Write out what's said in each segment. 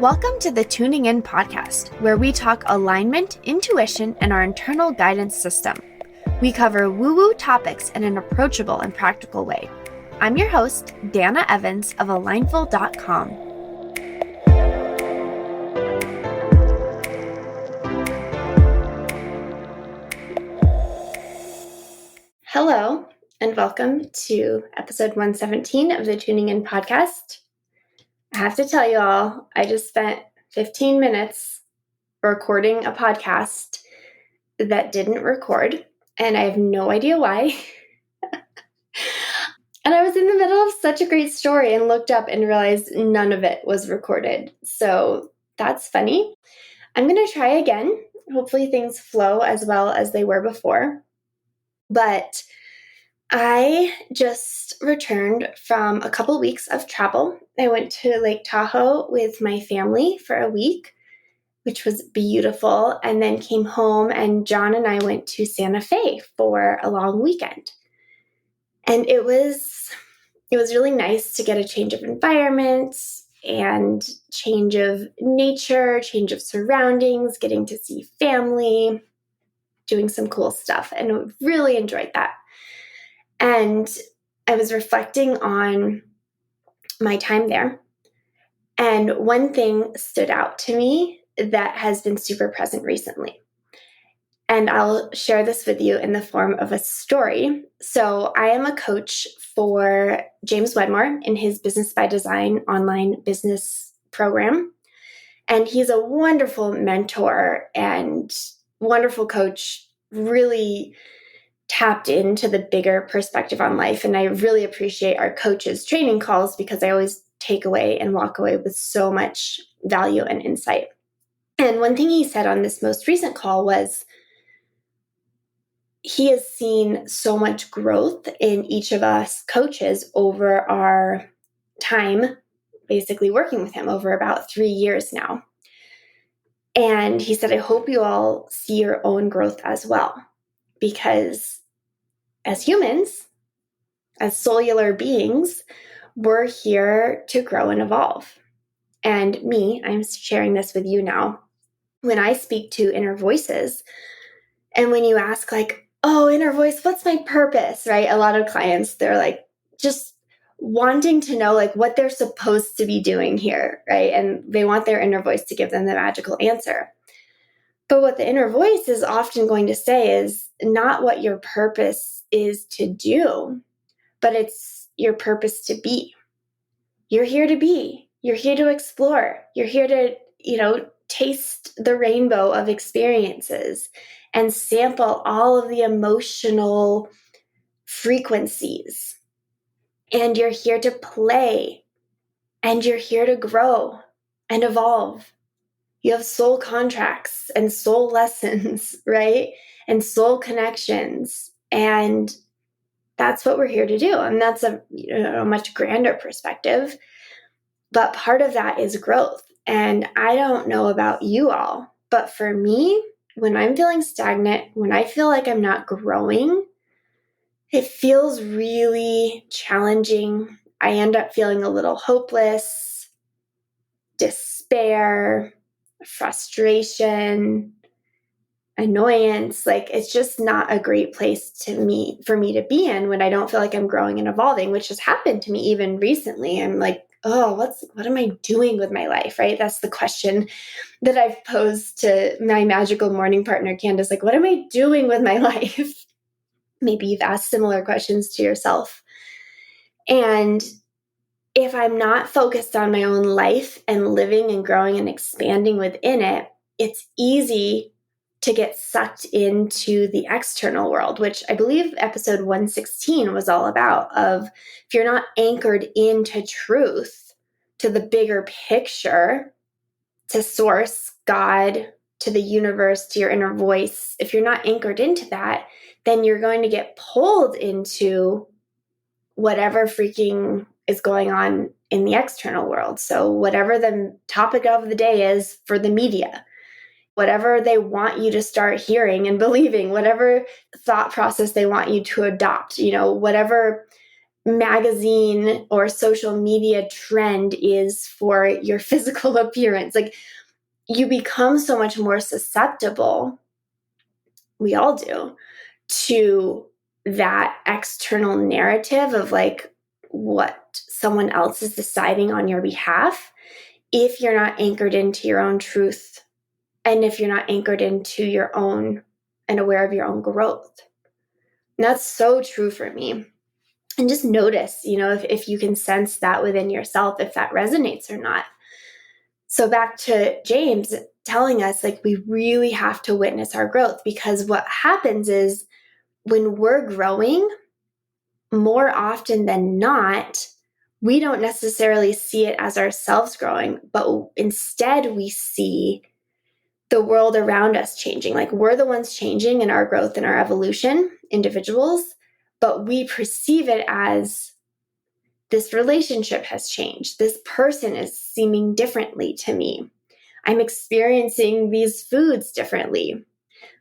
Welcome to the Tuning In podcast, where we talk alignment, intuition, and our internal guidance system. We cover woo-woo topics in an approachable and practical way. I'm your host, Dana Evans of Alignful.com. Hello, and welcome to episode 117 of the Tuning In podcast. I have to tell you all, I just spent 15 minutes recording a podcast that didn't record, and I have no idea why. And I was in the middle of such a great story and looked up and realized none of it was recorded. So that's funny. I'm going to try again. Hopefully things flow as well as they were before. But I just returned from a couple weeks of travel. I went to Lake Tahoe with my family for a week, which was beautiful, and then came home, and John and I went to Santa Fe for a long weekend. And it was really nice to get a change of environment and change of nature, change of surroundings, getting to see family, doing some cool stuff, and I really enjoyed that. And I was reflecting on my time there, and one thing stood out to me that has been super present recently. And I'll share this with you in the form of a story. So I am a coach for James Wedmore in his Business by Design online business program. And he's a wonderful mentor and wonderful coach, really tapped into the bigger perspective on life. And I really appreciate our coaches' training calls because I always take away and walk away with so much value and insight. And one thing he said on this most recent call was he has seen so much growth in each of us coaches over our time, basically working with him over about 3 years now. And he said, I hope you all see your own growth as well, because as humans, as cellular beings, we're here to grow and evolve. And I'm sharing this with you now. When I speak to inner voices, and when you ask like, oh, inner voice, what's my purpose, right? A lot of clients, they're like just wanting to know like what they're supposed to be doing here, right? And they want their inner voice to give them the magical answer. But what the inner voice is often going to say is not what your purpose is to do, but it's your purpose to be. You're here to be. You're here to explore. You're here to, taste the rainbow of experiences and sample all of the emotional frequencies. And you're here to play. And you're here to grow and evolve. You have soul contracts and soul lessons, right? And soul connections. And that's what we're here to do. And that's a much grander perspective. But part of that is growth. And I don't know about you all, but for me, when I'm feeling stagnant, when I feel like I'm not growing, it feels really challenging. I end up feeling a little hopeless, despair, frustration, annoyance. Like it's just not a great place for me to be in when I don't feel like I'm growing and evolving, which has happened to me even recently. I'm like, oh, what am I doing with my life, right? That's the question that I've posed to my magical morning partner, Candace, like, what am I doing with my life? Maybe you've asked similar questions to yourself. And if I'm not focused on my own life and living and growing and expanding within it, it's easy to get sucked into the external world, which I believe episode 116 was all about, of if you're not anchored into truth, to the bigger picture, to source, God, to the universe, to your inner voice, if you're not anchored into that, then you're going to get pulled into whatever freaking is going on in the external world. So whatever the topic of the day is for the media, whatever they want you to start hearing and believing, whatever thought process they want you to adopt, whatever magazine or social media trend is for your physical appearance. Like, you become so much more susceptible, we all do, to that external narrative of like what someone else is deciding on your behalf if you're not anchored into your own truth and if you're not anchored into your own and aware of your own growth. And that's so true for me. And just notice, if you can sense that within yourself, if that resonates or not. So back to James telling us, like, we really have to witness our growth, because what happens is when we're growing, more often than not, we don't necessarily see it as ourselves growing, but instead we see the world around us changing. Like, we're the ones changing in our growth and our evolution, individuals, but we perceive it as this relationship has changed. This person is seeming differently to me. I'm experiencing these foods differently.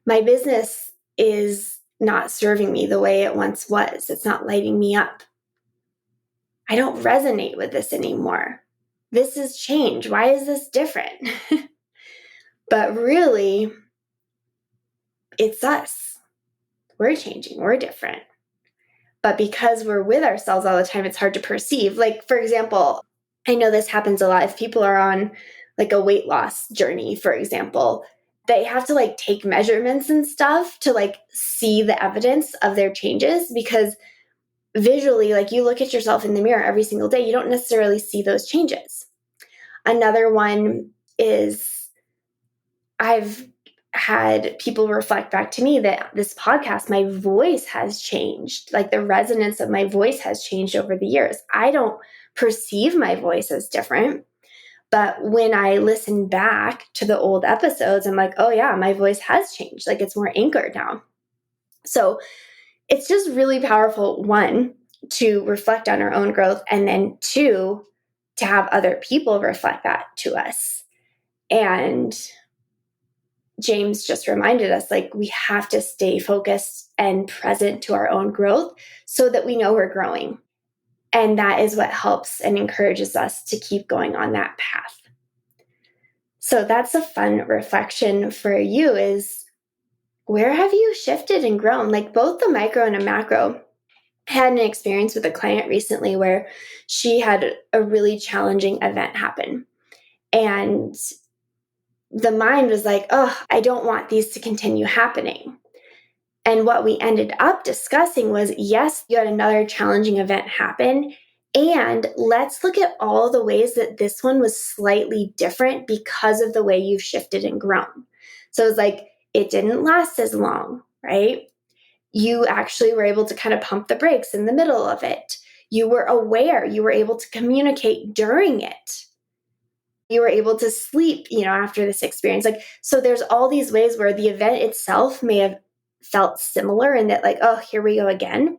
My business is not serving me the way it once was. It's not lighting me up. I don't resonate with this anymore. This is change. Why is this different? But really, it's us. We're changing. We're different. But because we're with ourselves all the time, it's hard to perceive. Like, for example, I know this happens a lot. If people are on like a weight loss journey, for example, they have to like take measurements and stuff to like see the evidence of their changes, because visually, like, you look at yourself in the mirror every single day, you don't necessarily see those changes. Another one is I've had people reflect back to me that this podcast, my voice has changed. Like, the resonance of my voice has changed over the years. I don't perceive my voice as different, but when I listen back to the old episodes, I'm like, oh yeah, my voice has changed. Like, it's more anchored now. So it's just really powerful, one, to reflect on our own growth, and then two, to have other people reflect that to us. And James just reminded us, like, we have to stay focused and present to our own growth so that we know we're growing. And that is what helps and encourages us to keep going on that path. So that's a fun reflection for you, is where have you shifted and grown? Like, both the micro and a macro. I had an experience with a client recently where she had a really challenging event happen. And the mind was like, oh, I don't want these to continue happening. And what we ended up discussing was, yes, you had another challenging event happen. And let's look at all the ways that this one was slightly different because of the way you've shifted and grown. So it's like, it didn't last as long, right? You actually were able to kind of pump the brakes in the middle of it. You were aware, you were able to communicate during it. You were able to sleep, after this experience. Like, so there's all these ways where the event itself may have felt similar in that, like, oh, here we go again.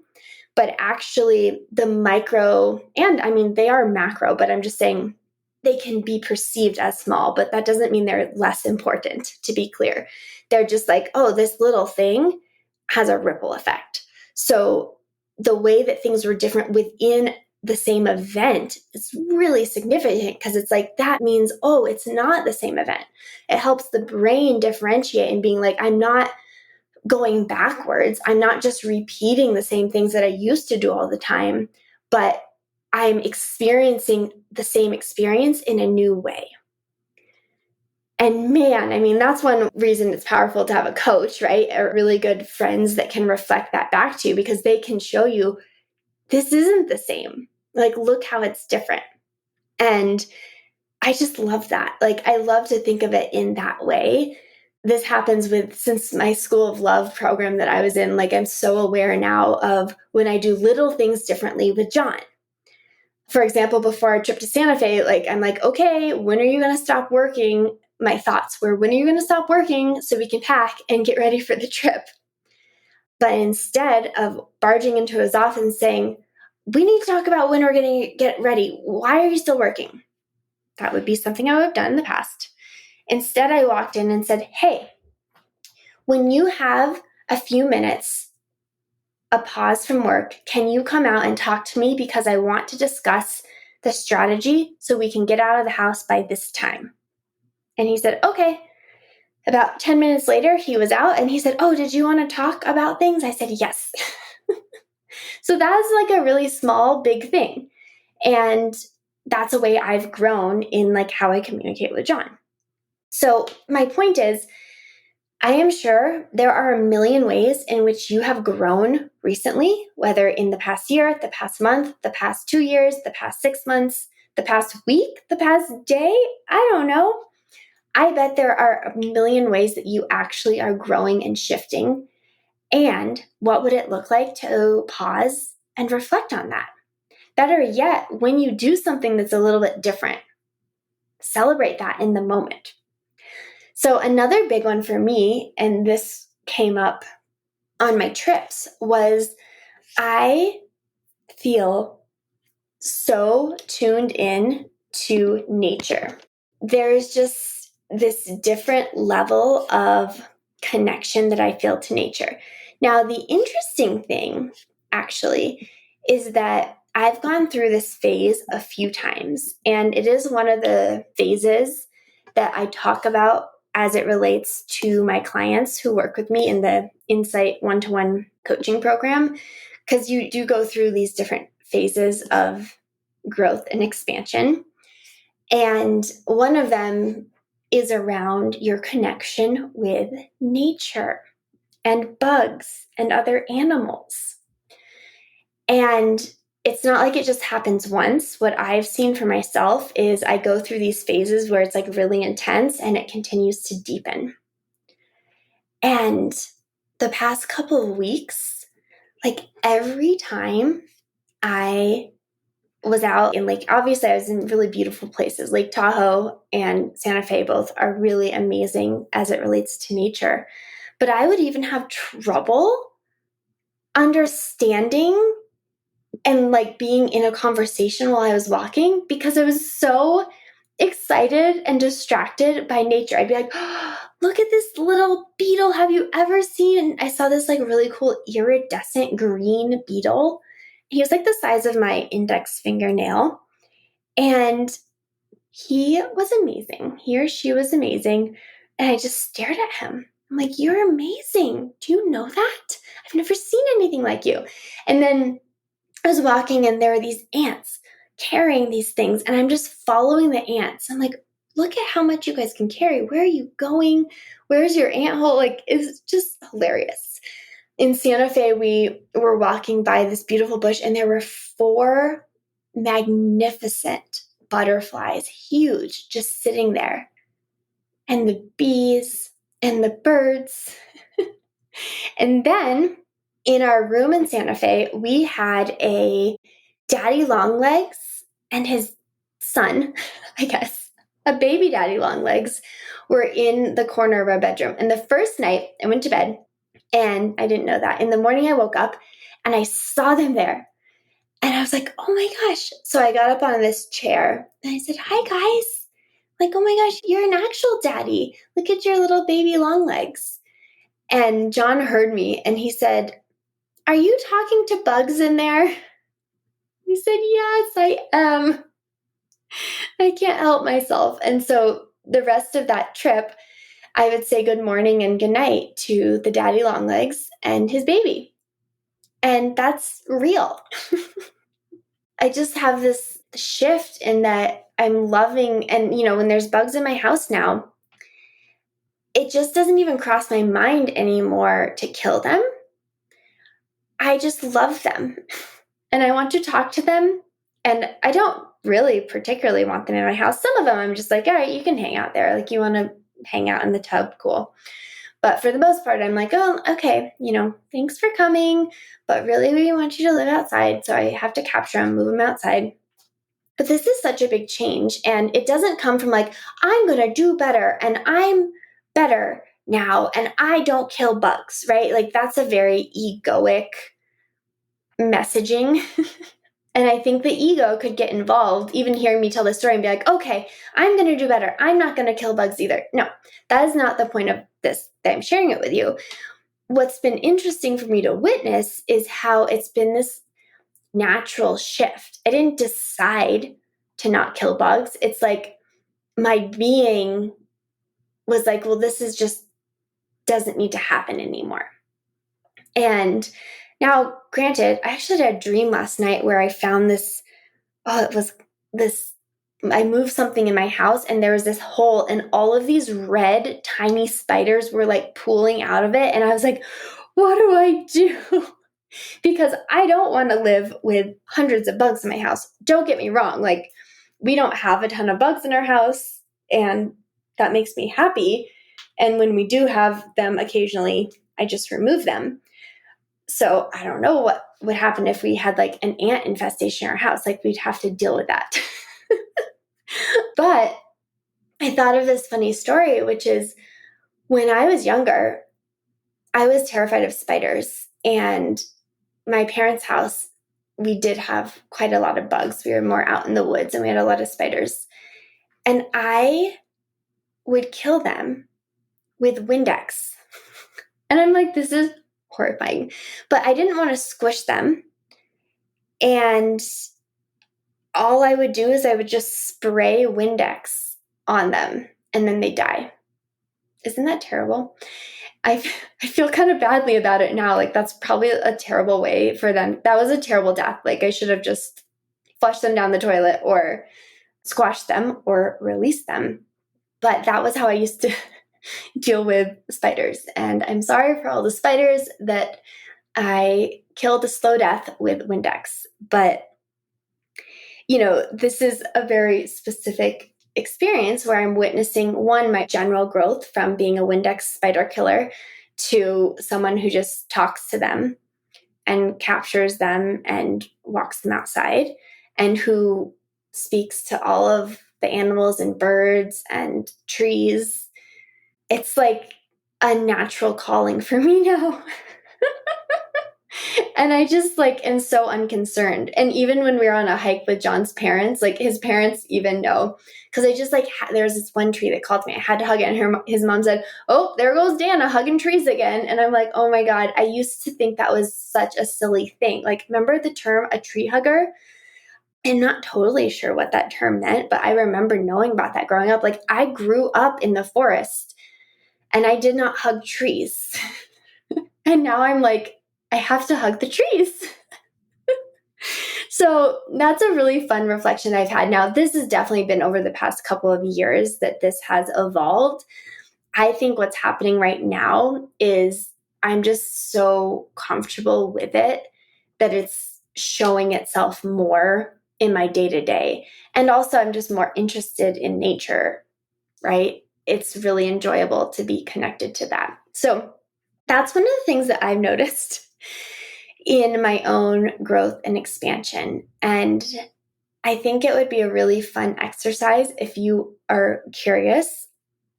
But actually the micro, and I mean, they are macro, but I'm just saying they can be perceived as small, but that doesn't mean they're less important, to be clear. They're just like, oh, this little thing has a ripple effect. So the way that things were different within the same event is really significant, because it's like, that means, oh, it's not the same event. It helps the brain differentiate and being like, I'm not going backwards. I'm not just repeating the same things that I used to do all the time, but I'm experiencing the same experience in a new way. And man, I mean, that's one reason it's powerful to have a coach, right? Or really good friends that can reflect that back to you, because they can show you this isn't the same. Like, look how it's different. And I just love that. Like, I love to think of it in that way. This happens since my School of Love program that I was in, like, I'm so aware now of when I do little things differently with John. For example, before our trip to Santa Fe, like, I'm like, okay, when are you going to stop working? My thoughts were, when are you going to stop working so we can pack and get ready for the trip? But instead of barging into his office and saying, we need to talk about when we're going to get ready. Why are you still working? That would be something I would have done in the past. Instead, I walked in and said, hey, when you have a few minutes a pause from work. Can you come out and talk to me because I want to discuss the strategy so we can get out of the house by this time?" And he said, "Okay." About 10 minutes later, he was out and he said, "Oh, did you want to talk about things?" I said, "Yes." So that's like a really small, big thing. And that's a way I've grown in like how I communicate with John. So my point is, I am sure there are a million ways in which you have grown recently, whether in the past year, the past month, the past 2 years, the past 6 months, the past week, the past day. I don't know. I bet there are a million ways that you actually are growing and shifting. And what would it look like to pause and reflect on that? Better yet, when you do something that's a little bit different, celebrate that in the moment. So, another big one for me, and this came up on my trips, was I feel so tuned in to nature. There's just this different level of connection that I feel to nature. Now, the interesting thing actually is that I've gone through this phase a few times, and it is one of the phases that I talk about as it relates to my clients who work with me in the Insight one-to-one coaching program, because you do go through these different phases of growth and expansion. And one of them is around your connection with nature and bugs and other animals. And it's not like it just happens once. What I've seen for myself is I go through these phases where it's like really intense and it continues to deepen. And the past couple of weeks, like every time I was out in obviously I was in really beautiful places. Lake Tahoe and Santa Fe both are really amazing as it relates to nature. But I would even have trouble understanding and being in a conversation while I was walking because I was so excited and distracted by nature. I'd be like, "Oh, look at this little beetle. Have you ever seen?" And I saw this really cool iridescent green beetle. He was the size of my index fingernail. And he was amazing. He or she was amazing. And I just stared at him. I'm like, "You're amazing. Do you know that? I've never seen anything like you." And then I was walking and there were these ants carrying these things. And I'm just following the ants. I'm like, "Look at how much you guys can carry. Where are you going? Where's your ant hole?" It's just hilarious. In Santa Fe, we were walking by this beautiful bush and there were 4 magnificent butterflies, huge, just sitting there. And the bees and the birds. And then in our room in Santa Fe, we had a daddy longlegs and his son, I guess, a baby daddy longlegs, were in the corner of our bedroom. And the first night I went to bed and I didn't know that. In the morning I woke up and I saw them there. And I was like, "Oh my gosh." So I got up on this chair and I said, "Hi guys." "Oh my gosh, you're an actual daddy. Look at your little baby long legs." And John heard me and he said, "Are you talking to bugs in there?" He said, "Yes, I am. I can't help myself." And so the rest of that trip, I would say good morning and good night to the daddy long legs and his baby. And that's real. I just have this shift in that I'm loving, and when there's bugs in my house now, it just doesn't even cross my mind anymore to kill them. I just love them and I want to talk to them, and I don't really particularly want them in my house. Some of them I'm just like, "All right, you can hang out there. You want to hang out in the tub, cool." But for the most part, I'm like, "Oh, okay, thanks for coming, but really we want you to live outside, so I have to capture them, move them outside." But this is such a big change, and it doesn't come from "I'm going to do better and I'm better now and I don't kill bugs," right? That's a very egoic messaging. And I think the ego could get involved, even hearing me tell this story and be like, "Okay, I'm going to do better. I'm not going to kill bugs either." No, that is not the point of this that I'm sharing it with you. what's been interesting for me to witness is how it's been this natural shift. I didn't decide to not kill bugs. It's like my being was like, well, this is just doesn't need to happen anymore. And now, granted, I actually had a dream last night where I found this, it was this, I moved something in my house and there was this hole and all of these red tiny spiders were like pooling out of it. And I was like, what do I do? Because I don't want to live with hundreds of bugs in my house. Don't get me wrong. Like, we don't have a ton of bugs in our house, and that makes me happy. And when we do have them occasionally, I just remove them. So I don't know what would happen if we had like an ant infestation in our house. Like, we'd have to deal with that. But I thought of this funny story, which is when I was younger, I was terrified of spiders. And my parents' house, we did have quite a lot of bugs. We were more out in the woods and we had a lot of spiders. And I would kill them with Windex. And I'm like, this is horrifying. But I didn't want to squish them. And all I would do is I would just spray Windex on them and then they die. Isn't that terrible? I feel kind of badly about it now. Like, that's probably a terrible way for them. That was a terrible death. Like, I should have just flushed them down the toilet or squashed them or released them. But that was how I used to deal with spiders. And I'm sorry for all the spiders that I killed a slow death with Windex. But, this is a very specific experience where I'm witnessing, one, my general growth from being a Windex spider killer to someone who just talks to them and captures them and walks them outside, and who speaks to all of the animals and birds and trees. It's like a natural calling for me now. And I just am so unconcerned. And even when we were on a hike with John's parents, his parents even know, because I just there was this one tree that called me. I had to hug it, and his mom said, "Oh, there goes Dana hugging trees again." And I'm like, oh my God, I used to think that was such a silly thing. Remember the term a tree hugger? I'm not totally sure what that term meant, but I remember knowing about that growing up. I grew up in the forest and I did not hug trees. And now I'm like, I have to hug the trees. So that's a really fun reflection I've had. Now, this has definitely been over the past couple of years that this has evolved. I think what's happening right now is I'm just so comfortable with it that it's showing itself more in my day-to-day. And also, I'm just more interested in nature, right? It's really enjoyable to be connected to that. So that's one of the things that I've noticed in my own growth and expansion. And I think it would be a really fun exercise if you are curious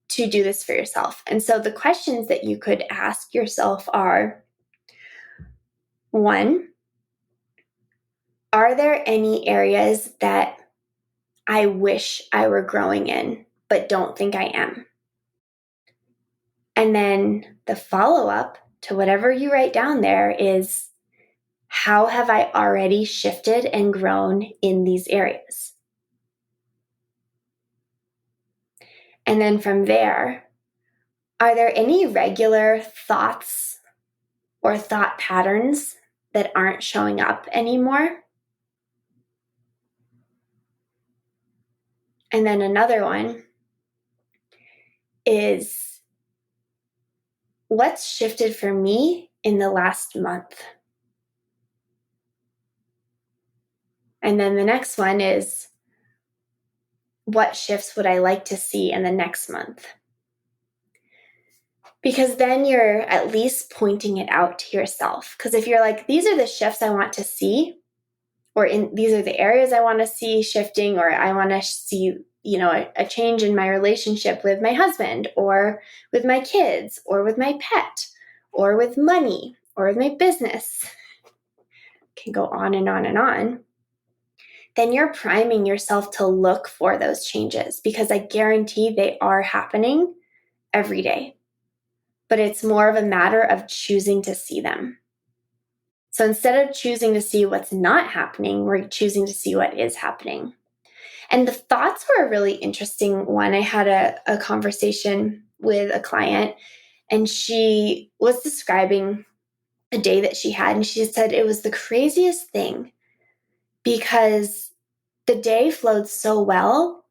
to do this for yourself. And so the questions that you could ask yourself are, 1, are there any areas that I wish I were growing in, but don't think I am? And then the follow-up to whatever you write down there is, how have I already shifted and grown in these areas? And then from there, are there any regular thoughts or thought patterns that aren't showing up anymore? And then another one is, what's shifted for me in the last month? And then the next one is, what shifts would I like to see in the next month? Because then you're at least pointing it out to yourself. Because if you're like, these are the shifts I want to see, or these are the areas I want to see shifting, or I want to see, a change in my relationship with my husband, or with my kids, or with my pet, or with money, or with my business, can go on and on and on, then you're priming yourself to look for those changes, because I guarantee they are happening every day. but it's more of a matter of choosing to see them. So instead of choosing to see what's not happening, we're choosing to see what is happening. And the thoughts were a really interesting one. I had a conversation with a client, and she was describing a day that she had, and she said it was the craziest thing because the day flowed so well,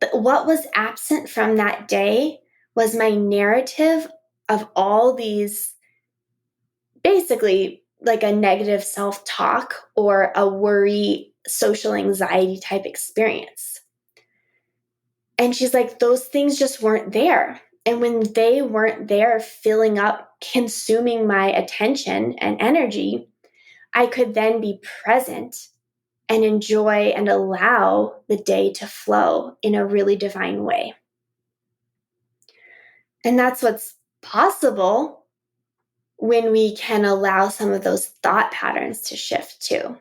but what was absent from that day was my narrative of all these, basically like a negative self-talk or a worry, social anxiety type experience. And she's like, those things just weren't there. And when they weren't there, filling up, consuming my attention and energy, I could then be present and enjoy and allow the day to flow in a really divine way. And that's what's possible when we can allow some of those thought patterns to shift too.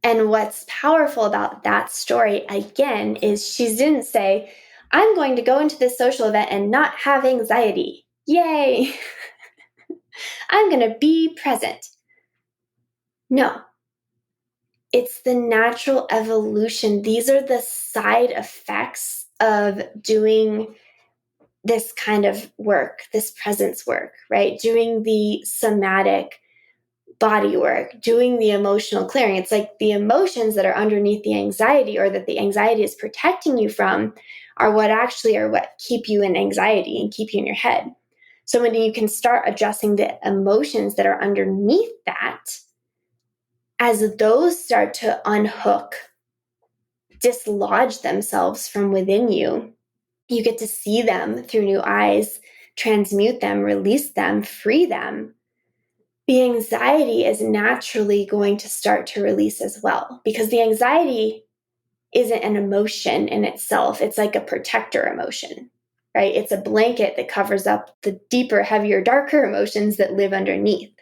And what's powerful about that story, again, is she didn't say, I'm going to go into this social event and not have anxiety. Yay! I'm going to be present. No, it's the natural evolution. These are the side effects of doing this kind of work, this presence work, right? Doing the somatic body work, doing the emotional clearing. It's like the emotions that are underneath the anxiety or that the anxiety is protecting you from are what keep you in anxiety and keep you in your head. So when you can start addressing the emotions that are underneath that, as those start to unhook, dislodge themselves from within you, you get to see them through new eyes, transmute them, release them, free them. The anxiety is naturally going to start to release as well, because the anxiety isn't an emotion in itself. It's like a protector emotion, right? It's a blanket that covers up the deeper, heavier, darker emotions that live underneath.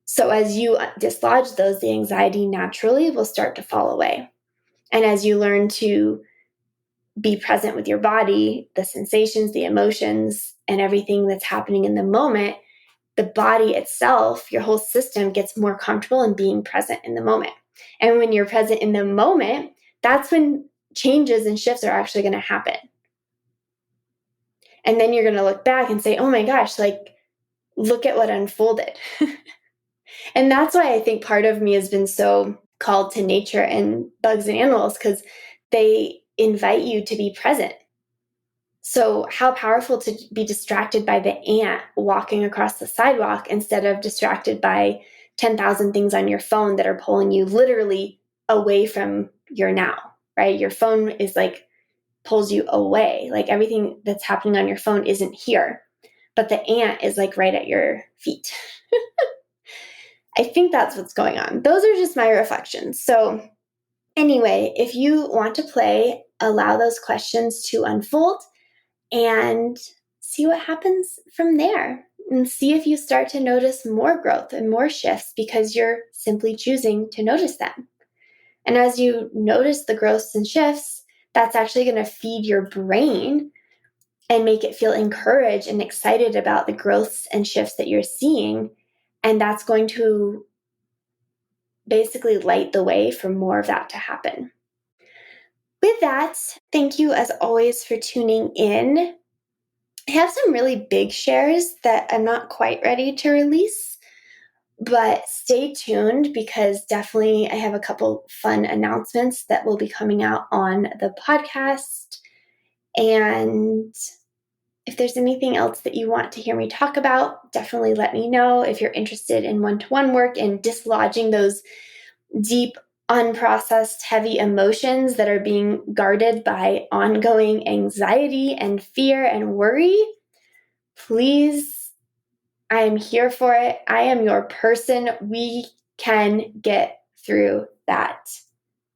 So as you dislodge those, the anxiety naturally will start to fall away. And as you learn to be present with your body, the sensations, the emotions, and everything that's happening in the moment, the body itself, your whole system gets more comfortable in being present in the moment. And when you're present in the moment, that's when changes and shifts are actually going to happen. And then you're going to look back and say, oh my gosh, like, look at what unfolded. And that's why I think part of me has been so called to nature and bugs and animals, because they invite you to be present. So how powerful to be distracted by the ant walking across the sidewalk instead of distracted by 10,000 things on your phone that are pulling you literally away from your now, right? Your phone is like pulls you away. Like everything that's happening on your phone isn't here, but the ant is like right at your feet. I think that's what's going on. Those are just my reflections. So anyway, if you want to play, allow those questions to unfold and see what happens from there, and see if you start to notice more growth and more shifts because you're simply choosing to notice them. And as you notice the growths and shifts, that's actually going to feed your brain and make it feel encouraged and excited about the growths and shifts that you're seeing. And that's going to basically light the way for more of that to happen. With that, thank you as always for tuning in. I have some really big shares that I'm not quite ready to release, but stay tuned because definitely I have a couple fun announcements that will be coming out on the podcast. And if there's anything else that you want to hear me talk about, definitely let me know. If you're interested in one-to-one work and dislodging those deep, unprocessed, heavy emotions that are being guarded by ongoing anxiety and fear and worry, please, I am here for it. I am your person. We can get through that.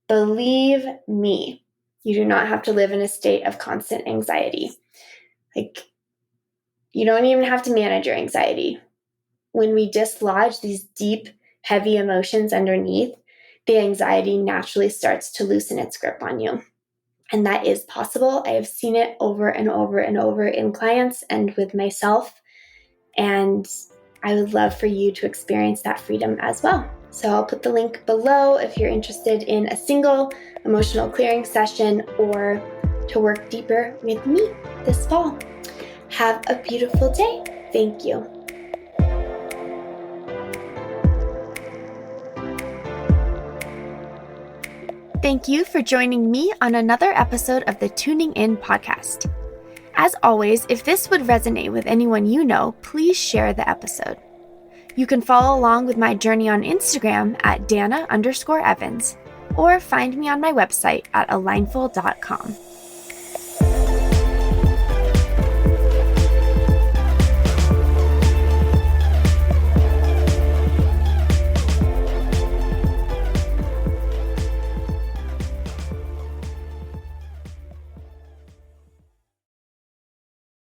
Believe me, you do not have to live in a state of constant anxiety. Like, you don't even have to manage your anxiety. When we dislodge these deep, heavy emotions underneath, the anxiety naturally starts to loosen its grip on you. And that is possible. I have seen it over and over and over in clients and with myself. And I would love for you to experience that freedom as well. So I'll put the link below if you're interested in a single emotional clearing session or to work deeper with me this fall. Have a beautiful day. Thank you. Thank you for joining me on another episode of the Tuning In podcast. As always, if this would resonate with anyone you know, please share the episode. You can follow along with my journey on Instagram at Dana_Evans or find me on my website at alignful.com.